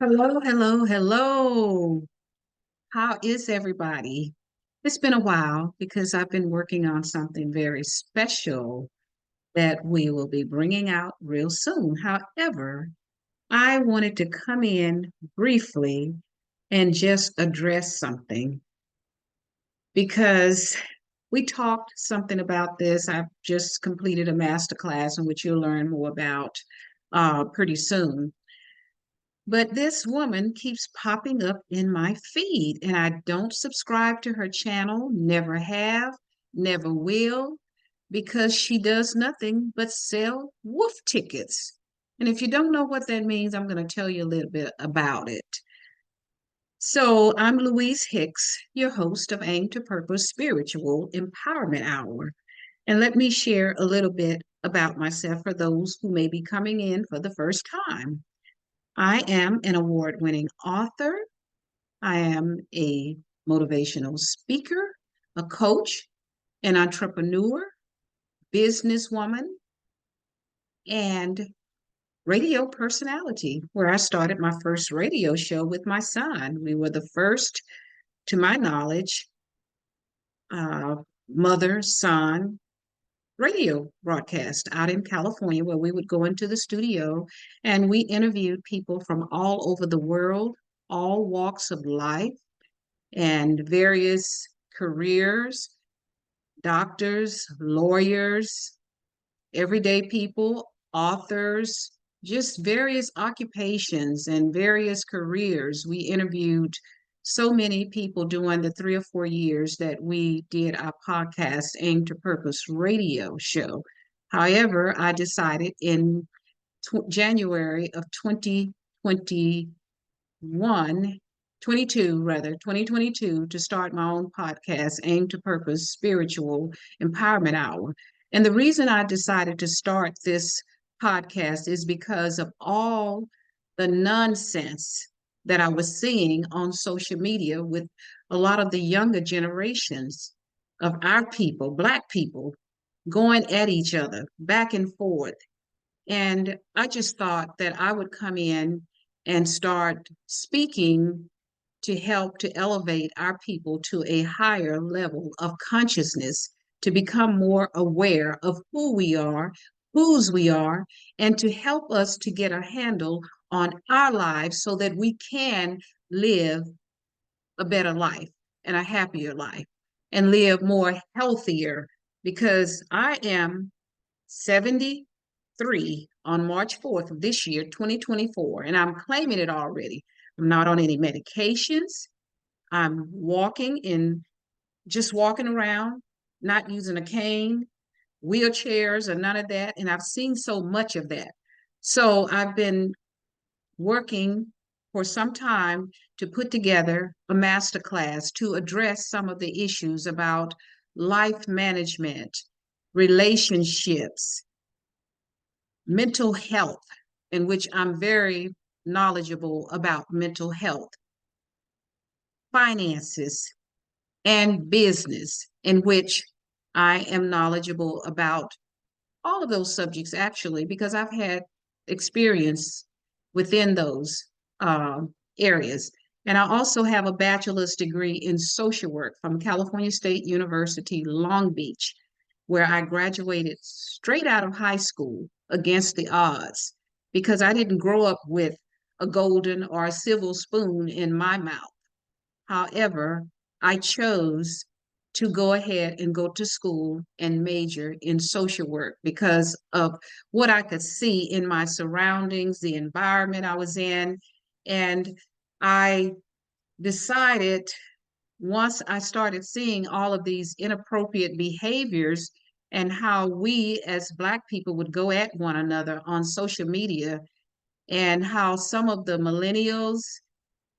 Hello, hello, hello. How is everybody? It's been a while because I've been working on something very special that we will be bringing out real soon. However, I wanted to come in briefly and just address something because we talked something about this. I've just completed a master class in which you'll learn more about pretty soon. But this woman keeps popping up in my feed, and I don't subscribe to her channel, never have, never will, because she does nothing but sell wolf tickets. And if you don't know what that means, I'm going to tell you a little bit about it. So, I'm Louise Hicks, your host of Aim to Purpose Spiritual Empowerment Hour. And let me share a little bit about myself for those who may be coming in for the first time. I am an award winning author. I am a motivational speaker, a coach, an entrepreneur, businesswoman, and radio personality, where I started my first radio show with my son. We were the first, to my knowledge, uh, mother son radio broadcast out in California, where we would go into the studio and we interviewed people from all over the world, all walks of life, and various careers, doctors, lawyers, everyday people, authors, just various occupations and various careers. We interviewed so many people during the 3 or 4 years that we did our podcast Aim to Purpose radio show. However, I decided in January of 2021, 22 rather, 2022, to start my own podcast, Aim to Purpose Spiritual Empowerment Hour. And the reason I decided to start this podcast is because of all the nonsense that I was seeing on social media with a lot of the younger generations of our people, Black people, going at each other back and forth. And I just thought that I would come in and start speaking to help to elevate our people to a higher level of consciousness, to become more aware of who we are, whose we are, and to help us to get a handle on our lives so that we can live a better life and a happier life and live more healthier, because I am 73 on March 4th of this year, 2024, and I'm claiming it already. I'm not on any medications. I'm just walking around, not using a cane, wheelchairs, or none of that. And I've seen so much of that. So I've been working for some time to put together a master class to address some of the issues about life management, relationships, mental health, in which I'm very knowledgeable about mental health, finances, and business, in which I am knowledgeable about all of those subjects, actually, because I've had experience within those areas. And I also have a bachelor's degree in social work from California State University, Long Beach, where I graduated straight out of high school against the odds because I didn't grow up with a golden or a silver spoon in my mouth. However, I chose to go ahead and go to school and major in social work because of what I could see in my surroundings, the environment I was in. And I decided, once I started seeing all of these inappropriate behaviors and how we as Black people would go at one another on social media, and how some of the millennials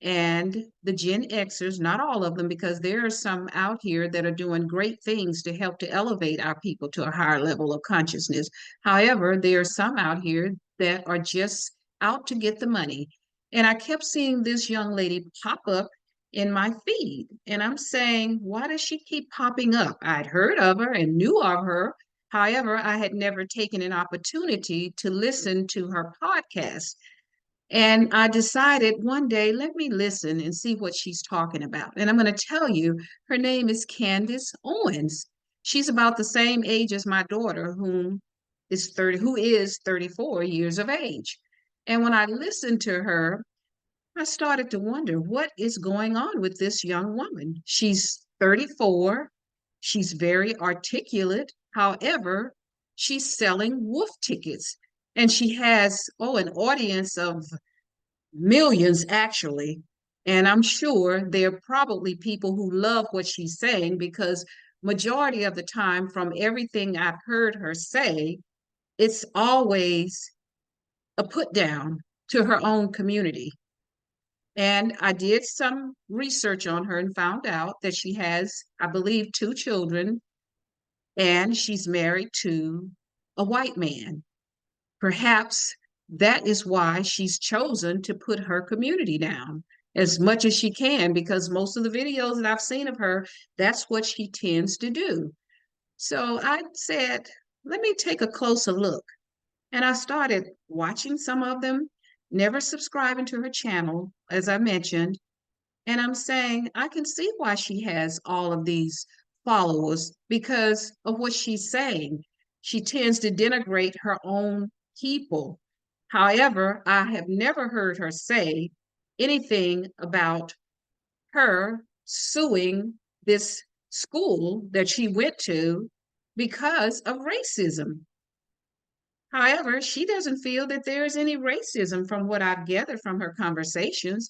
and the Gen Xers, not all of them, because there are some out here that are doing great things to help to elevate our people to a higher level of consciousness. However, there are some out here that are just out to get the money. And I kept seeing this young lady pop up in my feed. And I'm saying, why does she keep popping up? I'd heard of her and knew of her. However, I had never taken an opportunity to listen to her podcast. And I decided one day, let me listen and see what she's talking about. And I'm going to tell you, her name is Candace Owens. She's about the same age as my daughter, who is 34 years of age. And when I listened to her, I started to wonder what is going on with this young woman. She's 34. She's very articulate. However, she's selling wolf tickets. And she has, an audience of millions actually. And I'm sure there are probably people who love what she's saying because majority of the time from everything I've heard her say, it's always a put down to her own community. And I did some research on her and found out that she has, I believe, 2 children and she's married to a white man. Perhaps that is why she's chosen to put her community down as much as she can, because most of the videos that I've seen of her, that's what she tends to do. So I said, let me take a closer look. And I started watching some of them, never subscribing to her channel, as I mentioned. And I'm saying, I can see why she has all of these followers because of what she's saying. She tends to denigrate her own people. However, I have never heard her say anything about her suing this school that she went to because of racism. However, she doesn't feel that there is any racism from what I've gathered from her conversations.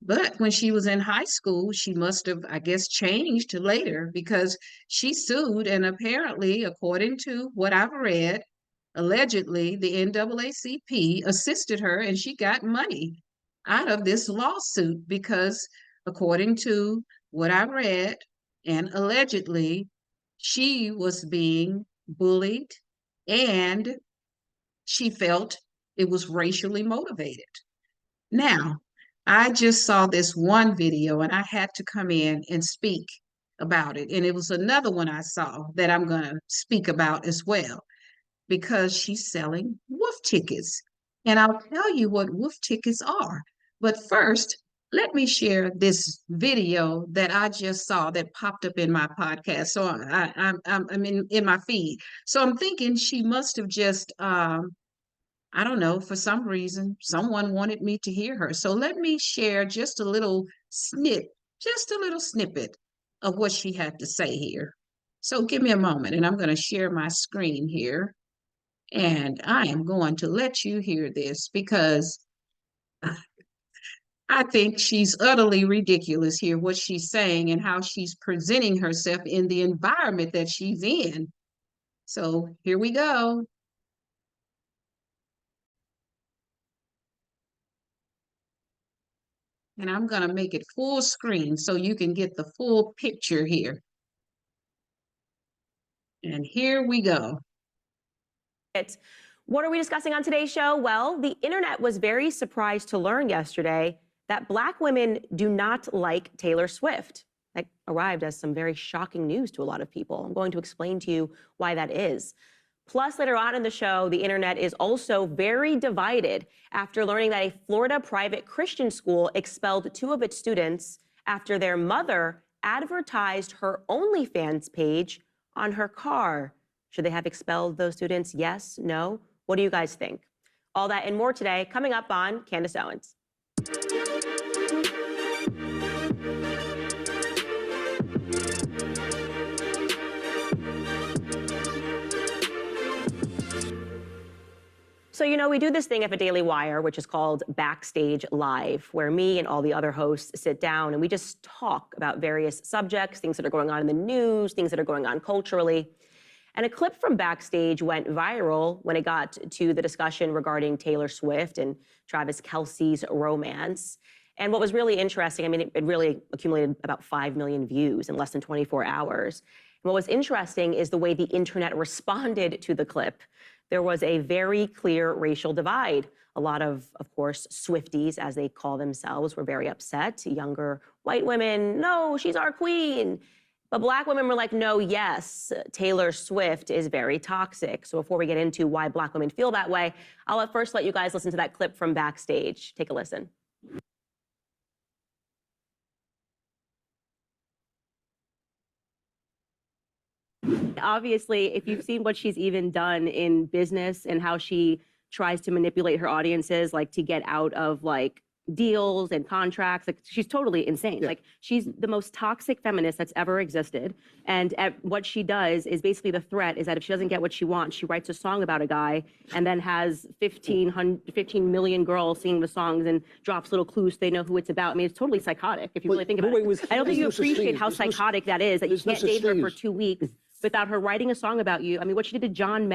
But when she was in high school, she must have, I guess, changed later because she sued. And apparently, according to what I've read, allegedly the NAACP assisted her and she got money out of this lawsuit because, according to what I read, and allegedly, she was being bullied and she felt it was racially motivated. Now, I just saw this one video and I had to come in and speak about it. And it was another one I saw that I'm going to speak about as well because she's selling wolf tickets. And I'll tell you what wolf tickets are. But first, let me share this video that I just saw that popped up in my podcast. So I'm in my feed. So I'm thinking she must have just I don't know, for some reason, someone wanted me to hear her. So let me share just a little snippet of what she had to say here. So give me a moment and I'm going to share my screen here. And I am going to let you hear this because I think she's utterly ridiculous here, what she's saying and how she's presenting herself in the environment that she's in. So here we go. And I'm going to make it full screen so you can get the full picture here. And here we go. What are we discussing on today's show? Well, the internet was very surprised to learn yesterday that Black women do not like Taylor Swift. That arrived as some very shocking news to a lot of people. I'm going to explain to you why that is. Plus, later on in the show, the internet is also very divided after learning that a Florida private Christian school expelled 2 of its students after their mother advertised her OnlyFans page on her car. Should they have expelled those students? Yes? No? What do you guys think? All that and more today, coming up on Candace Owens. So, we do this thing at the Daily Wire, which is called Backstage Live, where me and all the other hosts sit down and we just talk about various subjects, things that are going on in the news, things that are going on culturally. And a clip from Backstage went viral when it got to the discussion regarding Taylor Swift and Travis Kelce's romance. And what was really interesting, it really accumulated about 5 million views in less than 24 hours. And what was interesting is the way the internet responded to the clip. There was a very clear racial divide. A lot of course, Swifties, as they call themselves, were very upset. Younger white women, no, she's our queen. But Black women were like, no, yes, Taylor Swift is very toxic. So before we get into why Black women feel that way, I'll first let you guys listen to that clip from backstage. Take a listen. Obviously, if you've seen what she's even done in business and how she tries to manipulate her audiences, like to get out of like deals and contracts, like she's totally insane. Yeah. Like she's the most toxic feminist that's ever existed. And what she does is basically the threat is that if she doesn't get what she wants, she writes a song about a guy and then has 15 million girls singing the songs and drops little clues so they know who it's about. I mean, it's totally psychotic if you really think about it. I don't think you appreciate how psychotic that is, that you can't date her for 2 weeks without her writing a song about you. I mean, what she did to John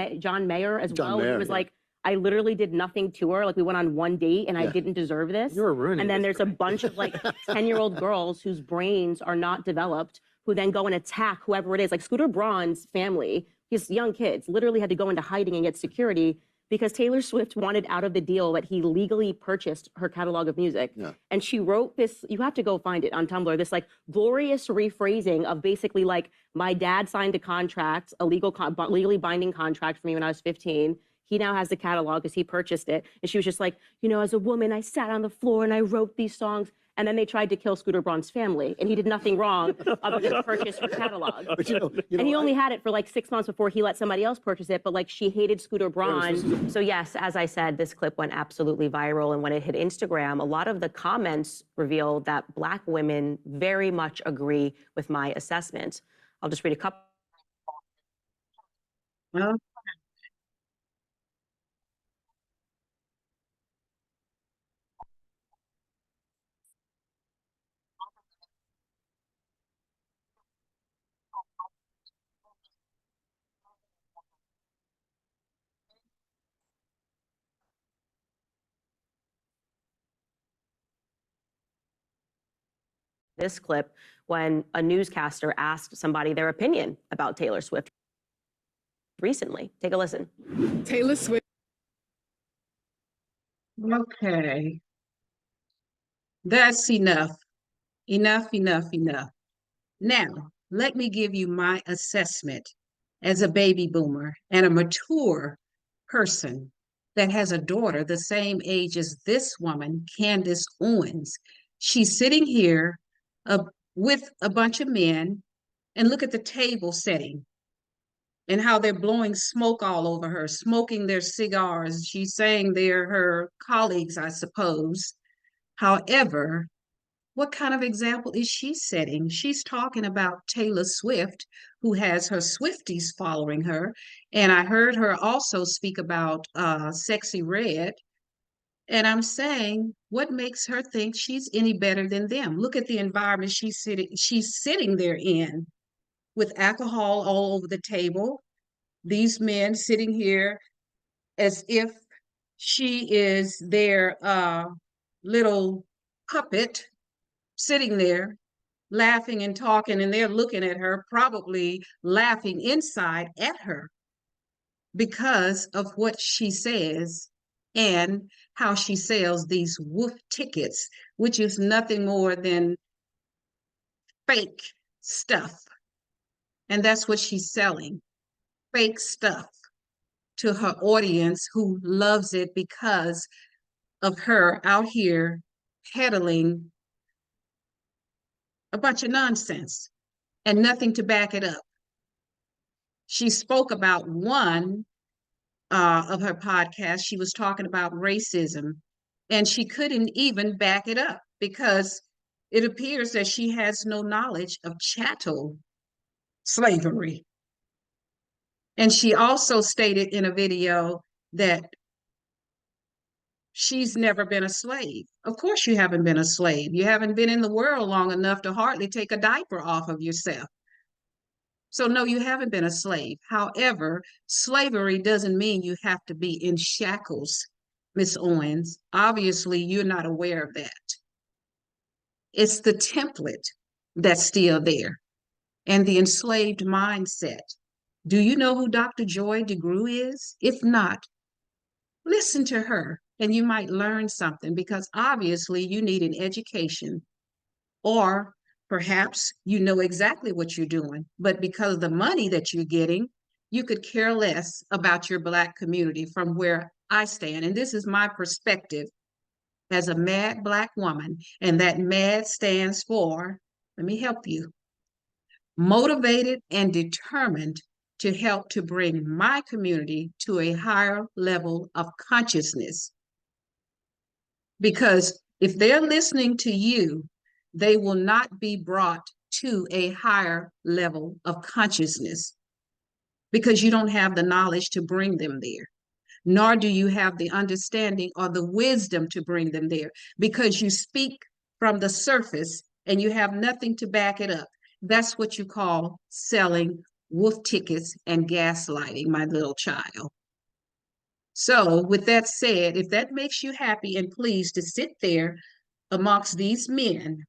Mayer as well, he was like, I literally did nothing to her. Like we went on one date and I didn't deserve this. You're ruining And then this. there's a bunch of like 10-year-old girls whose brains are not developed, who then go and attack whoever it is. Like Scooter Braun's family, his young kids literally had to go into hiding and get security because Taylor Swift wanted out of the deal that he legally purchased her catalog of music. Yeah. And she wrote this, you have to go find it on Tumblr, this like glorious rephrasing of basically like, my dad signed a contract, a legally binding contract for me when I was 15. He now has the catalog because he purchased it. And she was just like, you know, as a woman, I sat on the floor and I wrote these songs. And then they tried to kill Scooter Braun's family. And he did nothing wrong other than purchase her catalog. But And he only had it for like 6 months before he let somebody else purchase it. But like she hated Scooter Braun. So yes, as I said, this clip went absolutely viral. And when it hit Instagram, a lot of the comments revealed that Black women very much agree with my assessment. I'll just read a couple. Well, This clip when a newscaster asked somebody their opinion about Taylor Swift recently. Take a listen. Taylor Swift. okay. That's enough. Enough, enough, enough. Now, let me give you my assessment as a baby boomer and a mature person that has a daughter the same age as this woman, Candace Owens. She's sitting here with a bunch of men, and look at the table setting and how they're blowing smoke all over her, smoking their cigars. She's saying they're her colleagues, I suppose. However, what kind of example is she setting? She's talking about Taylor Swift, who has her Swifties following her. And I heard her also speak about Sexy Red. And I'm saying, what makes her think she's any better than them? Look at the environment she's sitting there in, with alcohol all over the table. These men sitting here as if she is their little puppet, sitting there laughing and talking, and they're looking at her, probably laughing inside at her because of what she says and how she sells these woof tickets, which is nothing more than fake stuff. And that's what she's selling, fake stuff to her audience who loves it because of her out here peddling a bunch of nonsense and nothing to back it up. She spoke about one of her podcasts. She was talking about racism, and she couldn't even back it up because it appears that she has no knowledge of chattel slavery. And she also stated in a video that she's never been a slave. Of course, you haven't been a slave. You haven't been in the world long enough to hardly take a diaper off of yourself. So, no, you haven't been a slave. However, slavery doesn't mean you have to be in shackles, Miss Owens. Obviously, you're not aware of that. It's the template that's still there and the enslaved mindset. Do you know who Dr. Joy DeGruy is? If not, listen to her and you might learn something, because obviously you need an education, or Perhaps you know exactly what you're doing, but because of the money that you're getting, you could care less about your Black community from where I stand. And this is my perspective as a mad Black woman. And that mad stands for, let me help you, motivated and determined to help to bring my community to a higher level of consciousness. Because if they're listening to you, they will not be brought to a higher level of consciousness because you don't have the knowledge to bring them there, nor do you have the understanding or the wisdom to bring them there because you speak from the surface and you have nothing to back it up. That's what you call selling wolf tickets and gaslighting, my little child. So, with that said, if that makes you happy and pleased to sit there amongst these men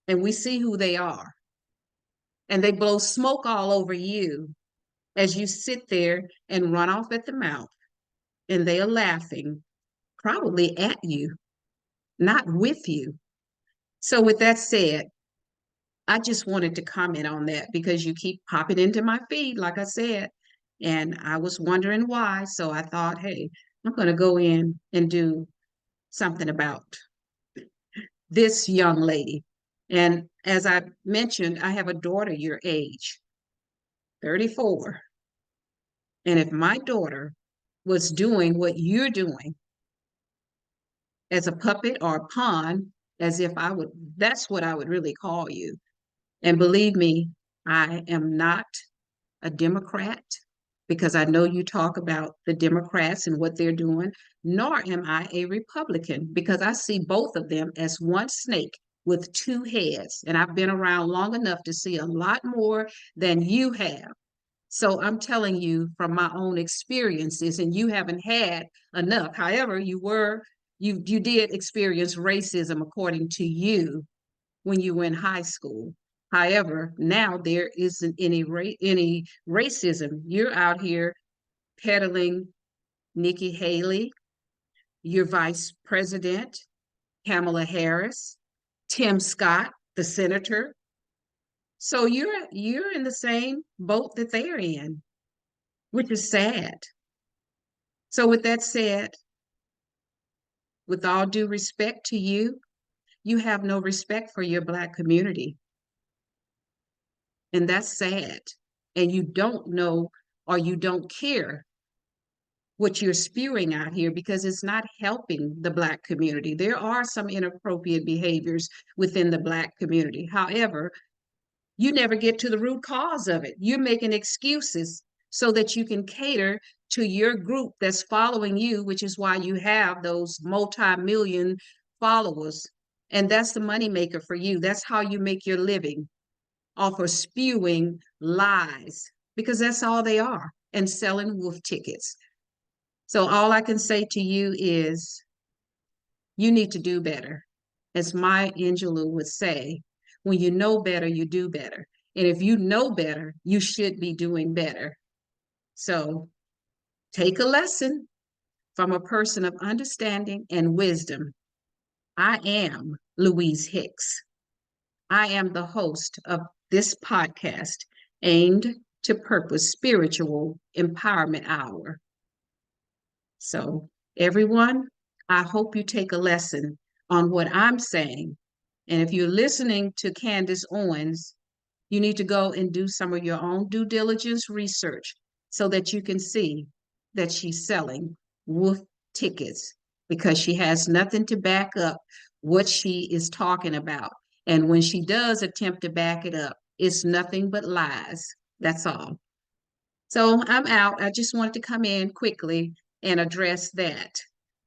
and we see who they are, and they blow smoke all over you as you sit there and run off at the mouth, and they are laughing, probably at you, not with you. So, with that said, I just wanted to comment on that because you keep popping into my feed, like I said, and I was wondering why. So, I thought, hey, I'm going to go in and do something about this young lady. And as I mentioned, I have a daughter your age, 34. And if my daughter was doing what you're doing as a puppet or a pawn, as if I would, that's what I would really call you. And believe me, I am not a Democrat because I know you talk about the Democrats and what they're doing, nor am I a Republican because I see both of them as one snake with two heads. And I've been around long enough to see a lot more than you have. So I'm telling you from my own experiences, and you haven't had enough. However, you did experience racism according to you when you were in high school. However, now there isn't any racism. You're out here peddling Nikki Haley, your vice president, Kamala Harris, Tim Scott, the senator. So you're in the same boat that they're in, which is sad. So with that said, with all due respect to you, you have no respect for your Black community. And that's sad. And you don't know or you don't care what you're spewing out here because it's not helping the Black community. There are some inappropriate behaviors within the Black community. However, you never get to the root cause of it. You're making excuses so that you can cater to your group that's following you, which is why you have those multi-million followers. And that's the moneymaker for you. That's how you make your living, off of spewing lies, because that's all they are, and selling wolf tickets. So all I can say to you is you need to do better. As Maya Angelou would say, when you know better, you do better. And if you know better, you should be doing better. So take a lesson from a person of understanding and wisdom. I am Louise Hicks. I am the host of this podcast aimed to purpose spiritual empowerment hour. So everyone, I hope you take a lesson on what I'm saying. And if you're listening to Candace Owens, you need to go and do some of your own due diligence research so that you can see that she's selling wolf tickets because she has nothing to back up what she is talking about. And when she does attempt to back it up, it's nothing but lies. That's all. So I'm out. I just wanted to come in quickly and address that.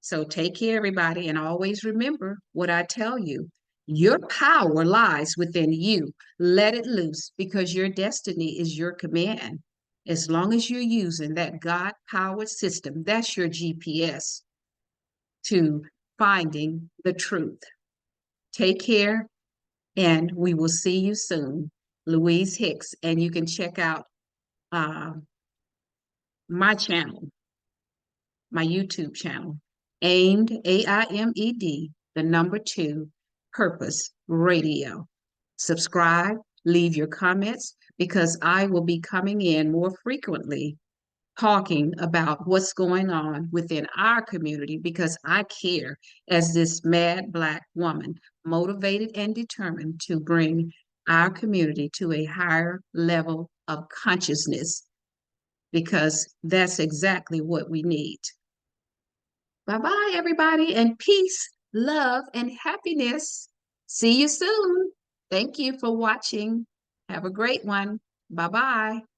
So take care, everybody, and always remember what I tell you. Your power lies within you. Let it loose because your destiny is your command. As long as you're using that God-powered system, that's your GPS to finding the truth. Take care, and we will see you soon. Louise Hicks, and you can check out my channel, my YouTube channel, aimed, AIMED, the number 2, Purpose Radio. subscribe, leave your comments, because I will be coming in more frequently talking about what's going on within our community because I care as this mad Black woman, motivated and determined to bring our community to a higher level of consciousness because that's exactly what we need. Bye bye, everybody, and peace, love, and happiness. See you soon. Thank you for watching. Have a great one. Bye bye.